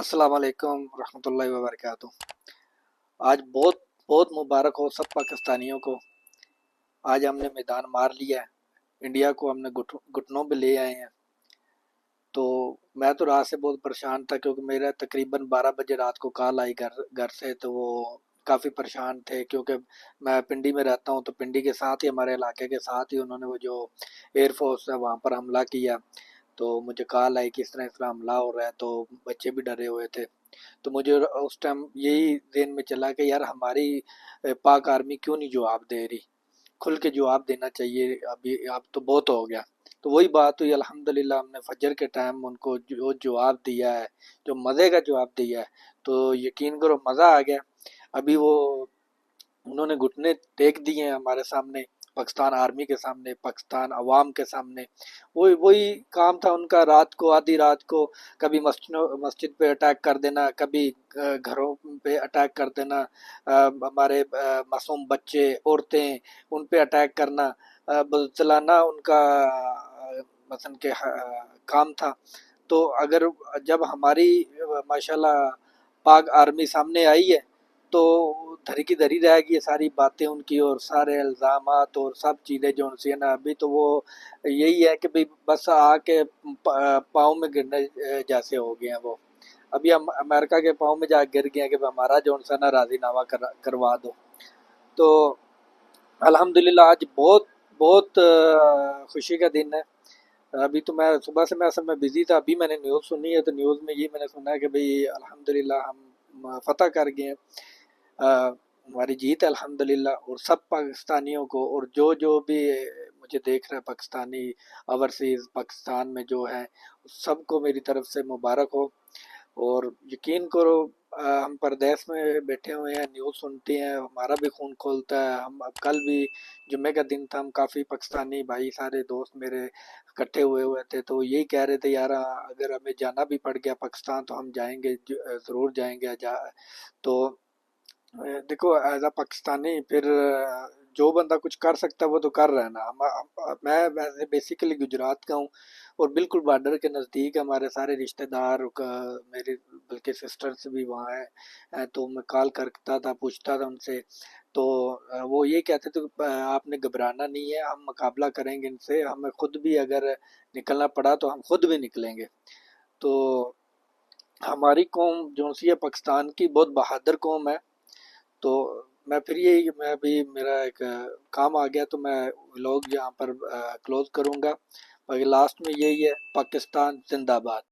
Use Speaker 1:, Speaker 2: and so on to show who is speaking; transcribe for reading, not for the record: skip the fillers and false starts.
Speaker 1: अस्सलाम वालेकुम रहमतुल्लाहि व बरकातुहू। आज बहुत बहुत मुबारक हो सब पाकिस्तानियों को। आज हमने मैदान मार लिया है, इंडिया को हमने घुटनों पे ले आए हैं। तो मैं तो रात से बहुत परेशान था क्योंकि मेरा तकरीबन 12 बजे रात को कॉल आई घर घर से। तो वो काफ़ी परेशान थे क्योंकि मैं पिंडी में रहता हूँ, तो पिंडी के साथ ही हमारे इलाके के साथ ही उन्होंने वो जो एयरफोर्स है वहाँ पर हमला किया। तो मुझे कॉल आई कि इस तरह हमला हो रहा है, तो बच्चे भी डरे हुए थे। तो मुझे उस टाइम यही ज़हन में चला कि यार हमारी पाक आर्मी क्यों नहीं जवाब दे रही, खुल के जवाब देना चाहिए, अभी अब तो बहुत हो गया। तो वही बात हुई, अल्हम्दुलिल्लाह हमने फजर के टाइम उनको जो जवाब दिया है, जो मज़े का जवाब दिया है, तो यकीन करो मज़ा आ गया। अभी वो उन्होंने घुटने टेक दिए हैं हमारे सामने, पाकिस्तान आर्मी के सामने, पाकिस्तान अवाम के सामने। वही वही काम था उनका, रात को आधी रात को कभी मस्जिद पे अटैक कर देना, कभी घरों पे अटैक कर देना, हमारे मासूम बच्चे औरतें उन पे अटैक करना, चलाना उनका मसन के काम था। तो अगर जब हमारी माशाल्लाह पाक आर्मी सामने आई है, तो धरी की धरी रह गई है सारी बातें उनकी, और सारे इल्ज़ामात और सब चीज़ें जो उनसे है ना, अभी तो वो यही है कि भाई बस आके पाँव में गिरने जैसे हो गए हैं वो। अभी हम अमेरिका के पाँव में जा गिर गए हैं कि भाई हमारा जो उनसे ना राजीनामा करवा दो। तो अल्हम्दुलिल्लाह आज बहुत बहुत खुशी का दिन है। अभी तो मैं सुबह से मैं असल में बिजी था, अभी मैंने न्यूज़ सुनी है, तो न्यूज़ में ये मैंने सुना है कि भाई अल्हम्दुलिल्लाह हम फतह कर गए हैं। हमारी जीत है अल्हम्दुलिल्लाह। और सब पाकिस्तानियों को, और जो जो भी मुझे देख रहे हैं पाकिस्तानी ओवरसीज़ पाकिस्तान में जो है, सबको मेरी तरफ से मुबारक हो। और यकीन करो हम परदेश में बैठे हुए हैं, न्यूज़ सुनते हैं, हमारा भी खून खोलता है। हम अब कल भी जुम्मे का दिन था, हम काफ़ी पाकिस्तानी भाई सारे दोस्त मेरे इकट्ठे हुए हुए थे, तो यही कह रहे थे यार अगर हमें जाना भी पड़ गया पाकिस्तान तो हम जाएंगे, ज़रूर जाएंगे। तो देखो एज अ पाकिस्तानी फिर जो बंदा कुछ कर सकता है वो तो कर रहा है ना। मैं वैसे बेसिकली गुजरात का हूँ, और बिल्कुल बॉर्डर के नज़दीक हमारे सारे रिश्तेदार मेरे बल्कि सिस्टर्स भी वहाँ हैं। तो मैं कॉल करता था, पूछता था उनसे। तो वो ये कहते थे कि आपने घबराना नहीं है, हम मुकाबला करेंगे इनसे, हमें खुद भी अगर निकलना पड़ा तो हम खुद भी निकलेंगे। तो हमारी कौम जो सी है पाकिस्तान की बहुत बहादुर कौम है। तो मैं फिर यही, मैं अभी मेरा एक काम आ गया, तो मैं व्लॉग यहाँ पर क्लोज करूँगा। बाकी लास्ट में यही है, पाकिस्तान जिंदाबाद।